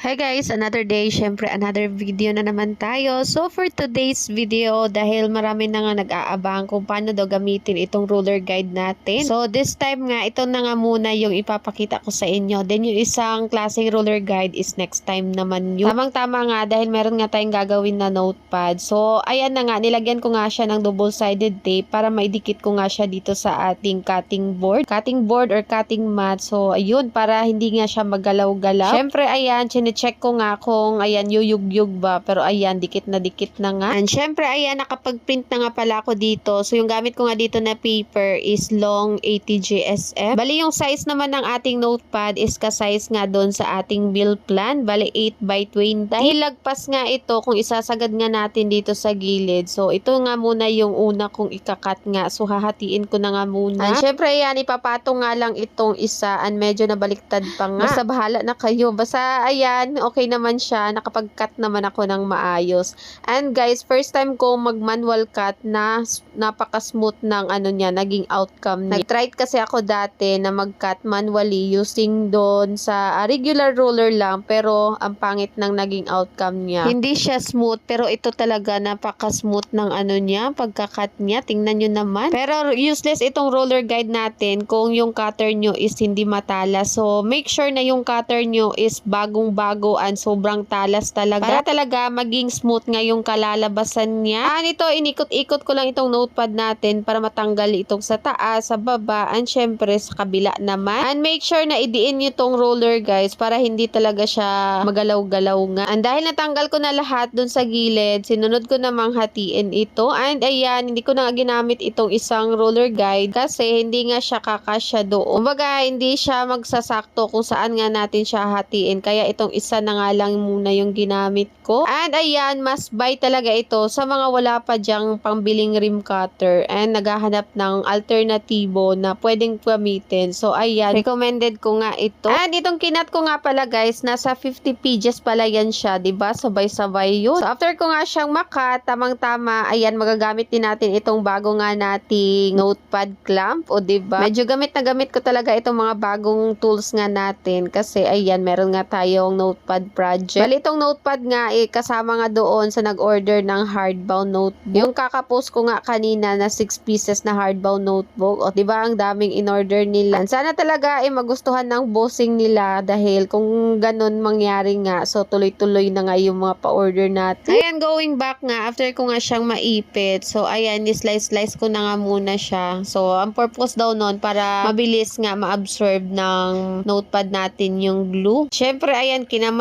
Hi guys, another day, syempre another video na naman tayo. So for today's video, dahil marami na nga nag-aabang kung paano daw gamitin itong ruler guide natin. So this time nga, ito na nga muna yung ipapakita ko sa inyo. Then yung isang klaseng ruler guide is next time naman yun. Tamang-tama nga dahil meron nga tayong gagawin na notepad. So ayan na nga, nilagyan ko nga siya ng double-sided tape para maidikit ko nga siya dito sa ating cutting board or cutting mat. So ayun, para hindi nga siya magalaw-galaw. Syempre ayan, check ko nga kung ayan yuyug-yug ba, pero ayan dikit na nga. And syempre ayan, nakapag-print na nga pala ako dito. So yung gamit ko nga dito na paper is long 80 GSM. Bali yung size naman ng ating notepad is ka-size nga doon sa ating bill plan. Bali 8 by 20. Dahil lagpas nga ito kung isasagad nga natin dito sa gilid. So ito nga muna yung una kong ikakat nga. So hahatiin ko na nga muna. And syempre ayan, ipapatong nga lang itong isa. And medyo nabaliktad pa nga. Basta bahala na kayo. Basta ayan, okay naman siya. Nakapag-cut naman ako ng maayos. And guys, first time ko mag-manual cut na napaka-smooth ng naging outcome. Nag-try kasi ako dati na mag-cut manually using doon sa regular ruler lang, pero ang pangit ng naging outcome niya. Hindi siya smooth, pero ito talaga napaka-smooth ng niya, pagka-cut niya. Tingnan nyo naman. Pero useless itong roller guide natin kung yung cutter nyo is hindi matalas. So, make sure na yung cutter nyo is bagong-bago and sobrang talas talaga. Para talaga maging smooth nga yung kalalabasan niya. And ito, inikot-ikot ko lang itong notepad natin para matanggal itong sa taas, sa baba, and syempre sa kabila naman. And make sure na idiin nyo tong roller guys para hindi talaga siya magalaw-galaw nga. And dahil natanggal ko na lahat dun sa gilid, sinunod ko namang hatiin ito. And ayan, hindi ko na ginamit itong isang roller guide kasi hindi nga siya kakasya doon. Kumbaga, hindi siya magsasakto kung saan nga natin siya hatiin. Kaya itong isa na nga lang muna yung ginamit ko. And ayan, must buy talaga ito sa mga wala pa dyang pangbiling rim cutter and naghahanap ng alternatibo na pwedeng gamitin. So ayan, recommended ko nga ito. And itong kinat ko nga pala guys, nasa 50 pages pala yan siya, 'di ba? Sabay-sabay yun. So after ko nga siyang makat, tamang-tama, ayan, magagamit din natin itong bago nga nating notepad clamp, o 'di ba? Medyo gamit na gamit ko talaga itong mga bagong tools nga natin kasi ayan, meron nga tayong notepad project. Bali itong notepad nga kasama nga doon sa nag-order ng hardbound notebook. Yung kakapost ko nga kanina na 6 pieces na hardbound notebook. O diba, ang daming in-order nila. Sana talaga magustuhan ng bossing nila dahil kung ganun mangyari nga, so tuloy-tuloy na nga yung mga pa-order natin. Ayan, going back nga, after ko nga siyang maipit, so ayan, slice ko na nga muna siya. So ang purpose daw nun para mabilis nga ma-absorb ng notepad natin yung glue. Syempre ayan, kinamay